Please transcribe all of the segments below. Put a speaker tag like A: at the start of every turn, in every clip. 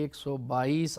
A: 122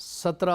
A: 17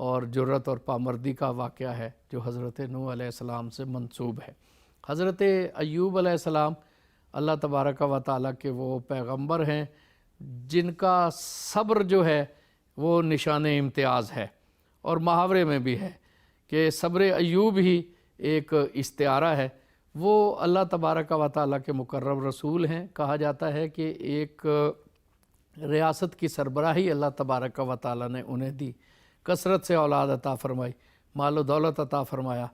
A: اور جرت اور پامردی کا واقعہ ہے جو حضرت نوح علیہ السلام سے منسوب ہے۔ حضرت ایوب علیہ السلام اللہ تبارک و تعالیٰ کے وہ پیغمبر ہیں جن کا صبر جو ہے وہ نشان امتیاز ہے، اور محاورے میں بھی ہے کہ صبر ایوب ہی ایک استعارہ ہے۔ وہ اللہ تبارک و تعالیٰ کے مقرب رسول ہیں۔ کہا جاتا ہے کہ ایک ریاست کی سربراہی اللہ تبارک و تعالیٰ نے انہیں دی، کثرت سے اولاد عطا فرمائی، مال و دولت عطا فرمایا،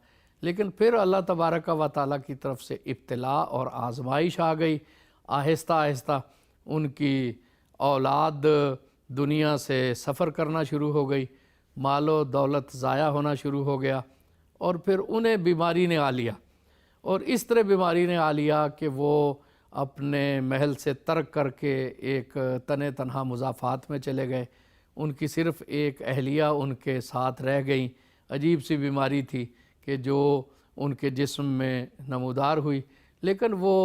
A: لیکن پھر اللہ تبارک و تعالیٰ کی طرف سے ابتلاء اور آزمائش آ گئی۔ آہستہ آہستہ ان کی اولاد دنیا سے سفر کرنا شروع ہو گئی، مال و دولت ضائع ہونا شروع ہو گیا، اور پھر انہیں بیماری نے آ لیا، اور اس طرح بیماری نے آ لیا کہ وہ اپنے محل سے ترک کر کے ایک تنہا مضافات میں چلے گئے۔ ان کی صرف ایک اہلیہ ان کے ساتھ رہ گئیں۔ عجیب سی بیماری تھی کہ جو ان کے جسم میں نمودار ہوئی، لیکن وہ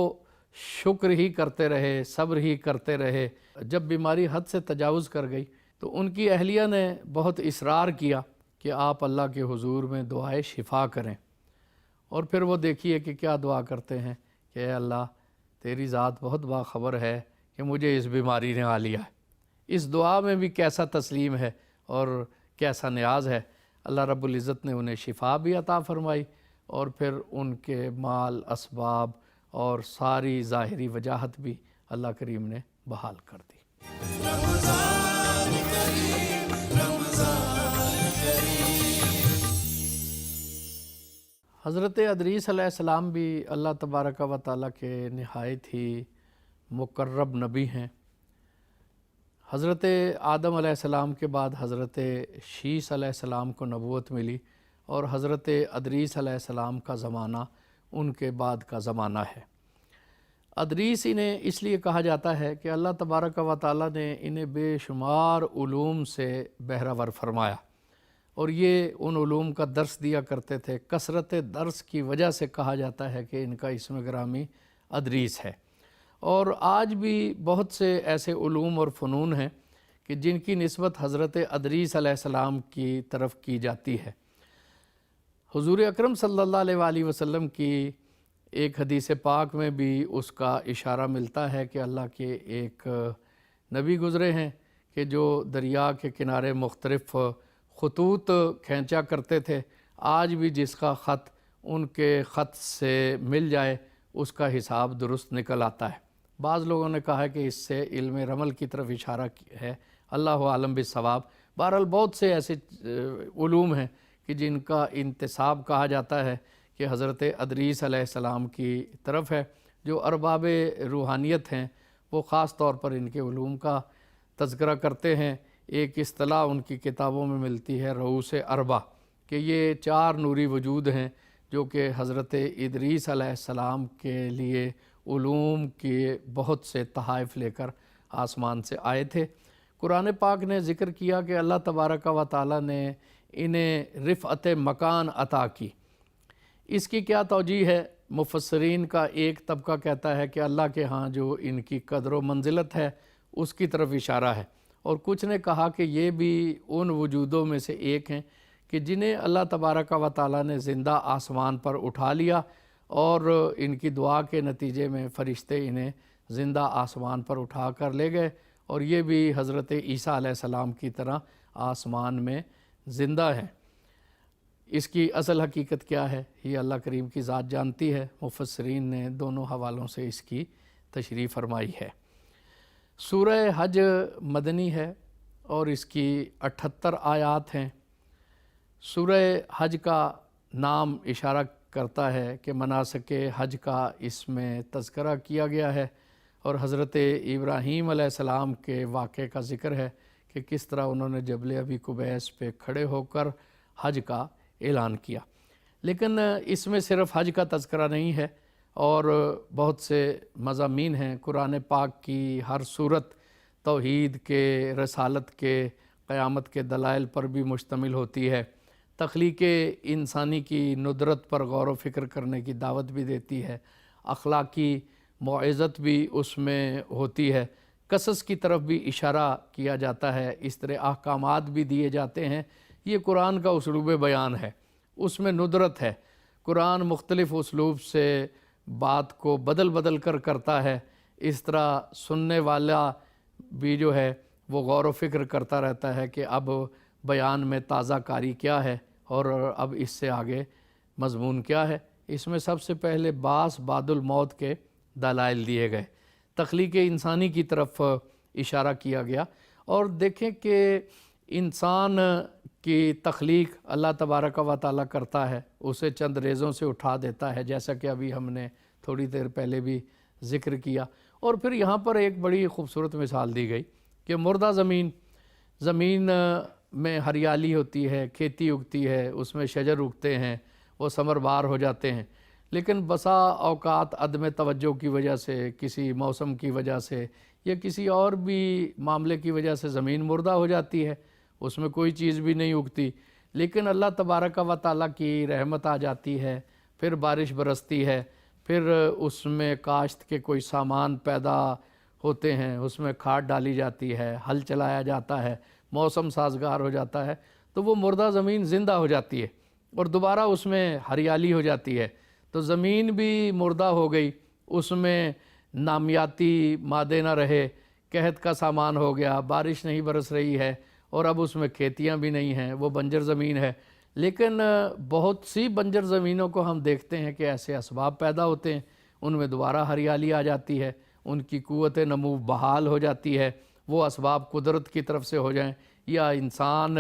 A: شکر ہی کرتے رہے، صبر ہی کرتے رہے۔ جب بیماری حد سے تجاوز کر گئی تو ان کی اہلیہ نے بہت اصرار کیا کہ آپ اللہ کے حضور میں دعائے شفا کریں، اور پھر وہ دیکھیے کہ کیا دعا کرتے ہیں کہ اے اللہ تیری ذات بہت باخبر ہے کہ مجھے اس بیماری نے آ لیا ہے۔ اس دعا میں بھی کیسا تسلیم ہے اور کیسا نیاز ہے۔ اللہ رب العزت نے انہیں شفا بھی عطا فرمائی، اور پھر ان کے مال اسباب اور ساری ظاہری وجاہت بھی اللہ کریم نے بحال کر دی۔ حضرت ادریس علیہ السلام بھی اللہ تبارک و تعالیٰ کے نہایت ہی مقرب نبی ہیں۔ حضرت آدم علیہ السلام کے بعد حضرت شیس علیہ السلام کو نبوت ملی، اور حضرت ادریس علیہ السلام کا زمانہ ان کے بعد کا زمانہ ہے۔ ادریس انہیں اس لیے کہا جاتا ہے کہ اللہ تبارک و تعالیٰ نے انہیں بے شمار علوم سے بہرہ ور فرمایا، اور یہ ان علوم کا درس دیا کرتے تھے۔ کثرت درس کی وجہ سے کہا جاتا ہے کہ ان کا اسم گرامی ادریس ہے۔ اور آج بھی بہت سے ایسے علوم اور فنون ہیں کہ جن کی نسبت حضرت ادریس علیہ السلام کی طرف کی جاتی ہے۔ حضور اکرم صلی اللہ علیہ وآلہ وسلم کی ایک حدیث پاک میں بھی اس کا اشارہ ملتا ہے کہ اللہ کے ایک نبی گزرے ہیں کہ جو دریا کے کنارے مختلف خطوط کھینچا کرتے تھے۔ آج بھی جس کا خط ان کے خط سے مل جائے اس کا حساب درست نکل آتا ہے۔ بعض لوگوں نے کہا ہے کہ اس سے علم رمل کی طرف اشارہ ہے، اللہ عالم بالصواب۔ بہرحال بہت سے ایسے علوم ہیں کہ جن کا انتساب کہا جاتا ہے کہ حضرت ادریس علیہ السلام کی طرف ہے۔ جو ارباب روحانیت ہیں وہ خاص طور پر ان کے علوم کا تذکرہ کرتے ہیں۔ ایک اصطلاح ان کی کتابوں میں ملتی ہے رؤوس اربع، کہ یہ 4 نوری وجود ہیں جو کہ حضرت ادریس علیہ السلام کے لیے علوم کے بہت سے تحائف لے کر آسمان سے آئے تھے۔ قرآن پاک نے ذکر کیا کہ اللہ تبارک و تعالیٰ نے انہیں رفعت مکان عطا کی۔ اس کی کیا توجیہ ہے؟ مفسرین کا ایک طبقہ کہتا ہے کہ اللہ کے ہاں جو ان کی قدر و منزلت ہے اس کی طرف اشارہ ہے، اور کچھ نے کہا کہ یہ بھی ان وجودوں میں سے ایک ہیں کہ جنہیں اللہ تبارک و تعالیٰ نے زندہ آسمان پر اٹھا لیا، اور ان کی دعا کے نتیجے میں فرشتے انہیں زندہ آسمان پر اٹھا کر لے گئے، اور یہ بھی حضرت عیسیٰ علیہ السلام کی طرح آسمان میں زندہ ہیں۔ اس کی اصل حقیقت کیا ہے یہ اللہ کریم کی ذات جانتی ہے۔ مفسرین نے دونوں حوالوں سے اس کی تشریح فرمائی ہے۔ سورہ حج مدنی ہے اور اس کی 78 آیات ہیں۔ سورہ حج کا نام اشارہ کرتا ہے کہ مناسک حج کا اس میں تذکرہ کیا گیا ہے، اور حضرت ابراہیم علیہ السلام کے واقعے کا ذکر ہے کہ کس طرح انہوں نے جبل ابی قبیس پہ کھڑے ہو کر حج کا اعلان کیا۔ لیکن اس میں صرف حج کا تذکرہ نہیں ہے، اور بہت سے مضامین ہیں۔ قرآن پاک کی ہر صورت توحید کے، رسالت کے، قیامت کے دلائل پر بھی مشتمل ہوتی ہے۔ تخلیق انسانی کی ندرت پر غور و فکر کرنے کی دعوت بھی دیتی ہے، اخلاقی موعظت بھی اس میں ہوتی ہے، قصص کی طرف بھی اشارہ کیا جاتا ہے۔ اس طرح احکامات بھی دیے جاتے ہیں یہ قرآن کا اسلوب بیان ہے، اس میں ندرت ہے۔ قرآن مختلف اسلوب سے بات کو بدل بدل کر کرتا ہے، اس طرح سننے والا بھی جو ہے وہ غور و فکر کرتا رہتا ہے کہ اب بیان میں تازہ کاری کیا ہے اور اب اس سے آگے مضمون کیا ہے۔ اس میں سب سے پہلے بعث بعد الموت کے دلائل دیے گئے، تخلیق انسانی کی طرف اشارہ کیا گیا، اور دیکھیں کہ انسان کی تخلیق اللہ تبارک و تعالیٰ کرتا ہے، اسے چند ریزوں سے اٹھا دیتا ہے، جیسا کہ ابھی ہم نے تھوڑی دیر پہلے بھی ذکر کیا۔ اور پھر یہاں پر ایک بڑی خوبصورت مثال دی گئی کہ مردہ زمین میں ہریالی ہوتی ہے، کھیتی اگتی ہے، اس میں شجر اگتے ہیں، وہ ثمر بار ہو جاتے ہیں، لیکن بسا اوقات عدم توجہ کی وجہ سے، کسی موسم کی وجہ سے یا کسی اور بھی معاملے کی وجہ سے زمین مردہ ہو جاتی ہے، اس میں کوئی چیز بھی نہیں اگتی، لیکن اللہ تبارک و تعالیٰ کی رحمت آ جاتی ہے، پھر بارش برستی ہے، پھر اس میں کاشت کے کوئی سامان پیدا ہوتے ہیں، اس میں کھاد ڈالی جاتی ہے، ہل چلایا جاتا ہے، موسم سازگار ہو جاتا ہے، تو وہ مردہ زمین زندہ ہو جاتی ہے اور دوبارہ اس میں ہریالی ہو جاتی ہے۔ تو زمین بھی مردہ ہو گئی، اس میں نامیاتی مادے نہ رہے، قحط کا سامان ہو گیا، بارش نہیں برس رہی ہے، اور اب اس میں کھیتیاں بھی نہیں ہیں، وہ بنجر زمین ہے۔ لیکن بہت سی بنجر زمینوں کو ہم دیکھتے ہیں کہ ایسے اسباب پیدا ہوتے ہیں، ان میں دوبارہ ہریالی آ جاتی ہے، ان کی قوت نمو بحال ہو جاتی ہے، وہ اسباب قدرت کی طرف سے ہو جائیں یا انسان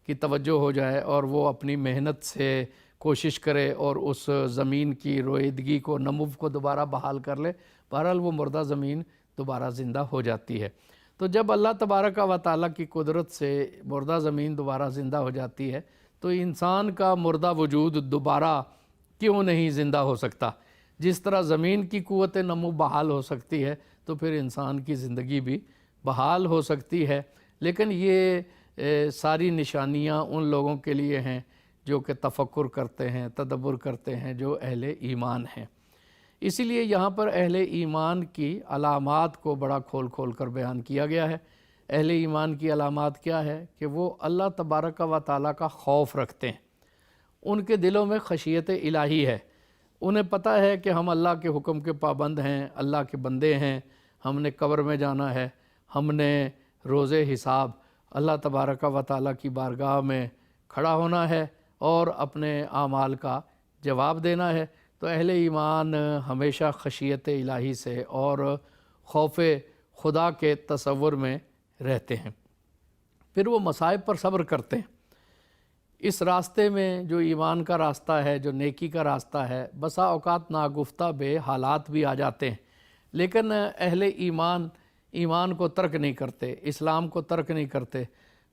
A: کی توجہ ہو جائے اور وہ اپنی محنت سے کوشش کرے اور اس زمین کی رویدگی کو، نمو کو دوبارہ بحال کر لے، بہرحال وہ مردہ زمین دوبارہ زندہ ہو جاتی ہے۔ تو جب اللہ تبارک و تعالیٰ کی قدرت سے مردہ زمین دوبارہ زندہ ہو جاتی ہے تو انسان کا مردہ وجود دوبارہ کیوں نہیں زندہ ہو سکتا؟ جس طرح زمین کی قوت نمو بحال ہو سکتی ہے تو پھر انسان کی زندگی بھی بحال ہو سکتی ہے۔ لیکن یہ ساری نشانیاں ان لوگوں کے لیے ہیں جو کہ تفکر کرتے ہیں، تدبر کرتے ہیں، جو اہل ایمان ہیں۔ اسی لیے یہاں پر اہل ایمان کی علامات کو بڑا کھول کھول کر بیان کیا گیا ہے۔ اہل ایمان کی علامات کیا ہے؟ کہ وہ اللہ تبارک و تعالیٰ کا خوف رکھتے ہیں، ان کے دلوں میں خشیت الہی ہے، انہیں پتہ ہے کہ ہم اللہ کے حکم کے پابند ہیں، اللہ کے بندے ہیں، ہم نے قبر میں جانا ہے، ہم نے روز حساب اللہ تبارک و تعالیٰ کی بارگاہ میں کھڑا ہونا ہے اور اپنے اعمال کا جواب دینا ہے۔ تو اہل ایمان ہمیشہ خشیت الہی سے اور خوف خدا کے تصور میں رہتے ہیں۔ پھر وہ مصائب پر صبر کرتے ہیں۔ اس راستے میں جو ایمان کا راستہ ہے، جو نیکی کا راستہ ہے، بسا اوقات ناگفتہ بے حالات بھی آ جاتے ہیں، لیکن اہل ایمان کو ترک نہیں کرتے، اسلام کو ترک نہیں کرتے،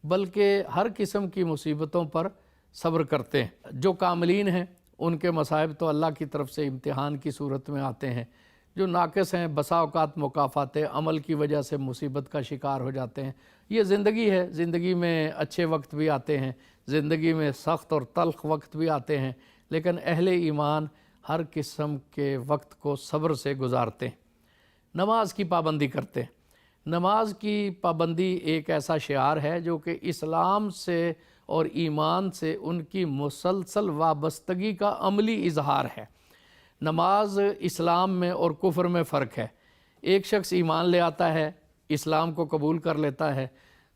A: بلکہ ہر قسم کی مصیبتوں پر صبر کرتے ہیں۔ جو کاملین ہیں ان کے مصائب تو اللہ کی طرف سے امتحان کی صورت میں آتے ہیں، جو ناقص ہیں بسا اوقات مکافات عمل کی وجہ سے مصیبت کا شکار ہو جاتے ہیں۔ یہ زندگی ہے، زندگی میں اچھے وقت بھی آتے ہیں، زندگی میں سخت اور تلخ وقت بھی آتے ہیں، لیکن اہل ایمان ہر قسم کے وقت کو صبر سے گزارتے ہیں۔ نماز کی پابندی کرتے ہیں۔ نماز کی پابندی ایک ایسا شعار ہے جو کہ اسلام سے اور ایمان سے ان کی مسلسل وابستگی کا عملی اظہار ہے۔ نماز اسلام میں اور کفر میں فرق ہے۔ ایک شخص ایمان لے آتا ہے، اسلام کو قبول کر لیتا ہے،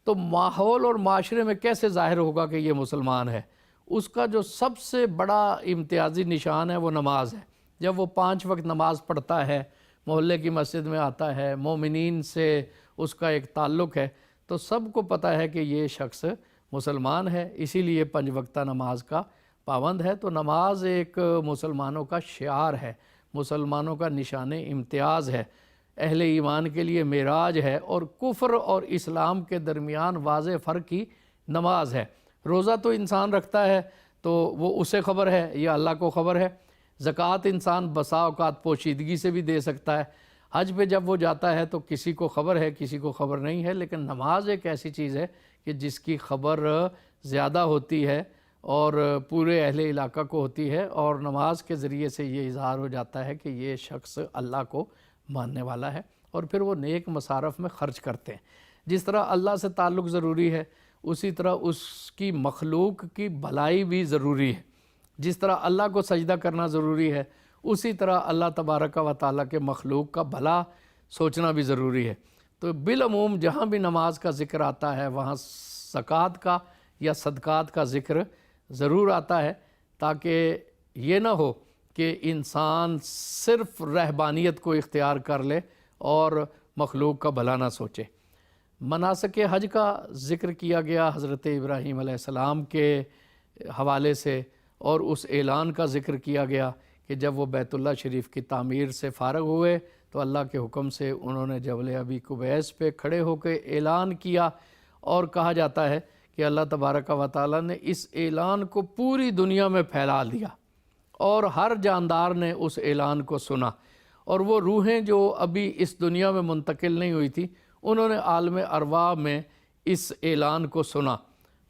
A: تو ماحول اور معاشرے میں کیسے ظاہر ہوگا کہ یہ مسلمان ہے؟ اس کا جو سب سے بڑا امتیازی نشان ہے وہ نماز ہے۔ جب وہ 5 وقت نماز پڑھتا ہے، محلے کی مسجد میں آتا ہے، مومنین سے اس کا ایک تعلق ہے، تو سب کو پتہ ہے کہ یہ شخص مسلمان ہے، اسی لیے 5 وقتہ نماز کا پابند ہے۔ تو نماز ایک مسلمانوں کا شعار ہے، مسلمانوں کا نشان امتیاز ہے، اہل ایمان کے لیے معراج ہے، اور کفر اور اسلام کے درمیان واضح فرق کی نماز ہے۔ روزہ تو انسان رکھتا ہے تو وہ اسے خبر ہے یا اللہ کو خبر ہے۔ زکوٰۃ انسان بسا اوقات پوشیدگی سے بھی دے سکتا ہے۔ حج پہ جب وہ جاتا ہے تو کسی کو خبر ہے، کسی کو خبر نہیں ہے، لیکن نماز ایک ایسی چیز ہے کہ جس کی خبر زیادہ ہوتی ہے اور پورے اہل علاقہ کو ہوتی ہے، اور نماز کے ذریعے سے یہ اظہار ہو جاتا ہے کہ یہ شخص اللہ کو ماننے والا ہے، اور پھر وہ نیک مصارف میں خرچ کرتے ہیں۔ جس طرح اللہ سے تعلق ضروری ہے، اسی طرح اس کی مخلوق کی بھلائی بھی ضروری ہے۔ جس طرح اللہ کو سجدہ کرنا ضروری ہے، اسی طرح اللہ تبارک و تعالیٰ کے مخلوق کا بھلا سوچنا بھی ضروری ہے۔ تو بالعموم جہاں بھی نماز کا ذکر آتا ہے وہاں زکوٰۃ کا یا صدقات کا ذکر ضرور آتا ہے، تاکہ یہ نہ ہو کہ انسان صرف رہبانیت کو اختیار کر لے اور مخلوق کا بھلا نہ سوچے۔ مناسک حج کا ذکر کیا گیا حضرت ابراہیم علیہ السلام کے حوالے سے، اور اس اعلان کا ذکر کیا گیا کہ جب وہ بیت اللہ شریف کی تعمیر سے فارغ ہوئے تو اللہ کے حکم سے انہوں نے جبل ابی قبیس پہ کھڑے ہو کے اعلان کیا، اور کہا جاتا ہے کہ اللہ تبارک و تعالیٰ نے اس اعلان کو پوری دنیا میں پھیلا دیا، اور ہر جاندار نے اس اعلان کو سنا، اور وہ روحیں جو ابھی اس دنیا میں منتقل نہیں ہوئی تھی انہوں نے عالم ارواح میں اس اعلان کو سنا۔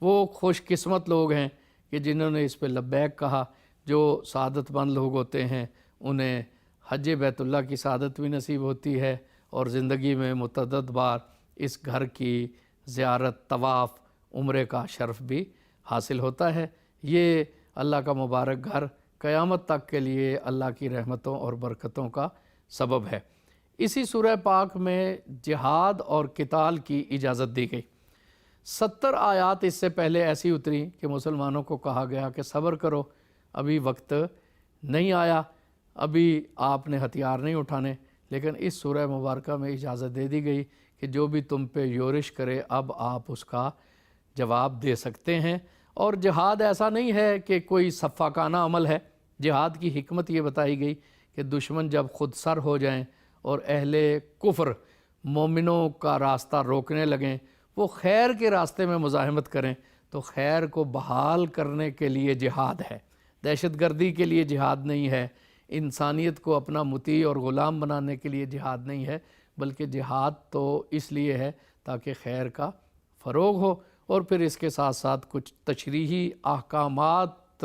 A: وہ خوش قسمت لوگ ہیں کہ جنہوں نے اس پہ لبیک کہا۔ جو سعادت مند لوگ ہوتے ہیں انہیں حج بیت اللہ کی سعادت بھی نصیب ہوتی ہے، اور زندگی میں متعدد بار اس گھر کی زیارت، طواف، عمرے کا شرف بھی حاصل ہوتا ہے۔ یہ اللہ کا مبارک گھر قیامت تک کے لیے اللہ کی رحمتوں اور برکتوں کا سبب ہے۔ اسی سورہ پاک میں جہاد اور قتال کی اجازت دی گئی۔ 70 آیات اس سے پہلے ایسی اتری کہ مسلمانوں کو کہا گیا کہ صبر کرو، ابھی وقت نہیں آیا، ابھی آپ نے ہتھیار نہیں اٹھانے، لیکن اس سورہ مبارکہ میں اجازت دے دی گئی کہ جو بھی تم پہ یورش کرے اب آپ اس کا جواب دے سکتے ہیں۔ اور جہاد ایسا نہیں ہے کہ کوئی صفاقانہ عمل ہے، جہاد کی حکمت یہ بتائی گئی کہ دشمن جب خود سر ہو جائیں اور اہل کفر مومنوں کا راستہ روکنے لگیں، وہ خیر کے راستے میں مزاحمت کریں، تو خیر کو بحال کرنے کے لیے جہاد ہے، دہشت گردی کے لیے جہاد نہیں ہے، انسانیت کو اپنا مطیع اور غلام بنانے کے لیے جہاد نہیں ہے، بلکہ جہاد تو اس لیے ہے تاکہ خیر کا فروغ ہو۔ اور پھر اس کے ساتھ ساتھ کچھ تشریحی احکامات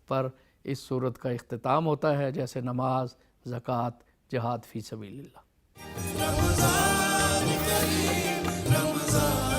A: پر اس صورت کا اختتام ہوتا ہے، جیسے نماز، زکوٰۃ، جہاد فی سبیل اللہ۔
B: رمضان کریم، رمضان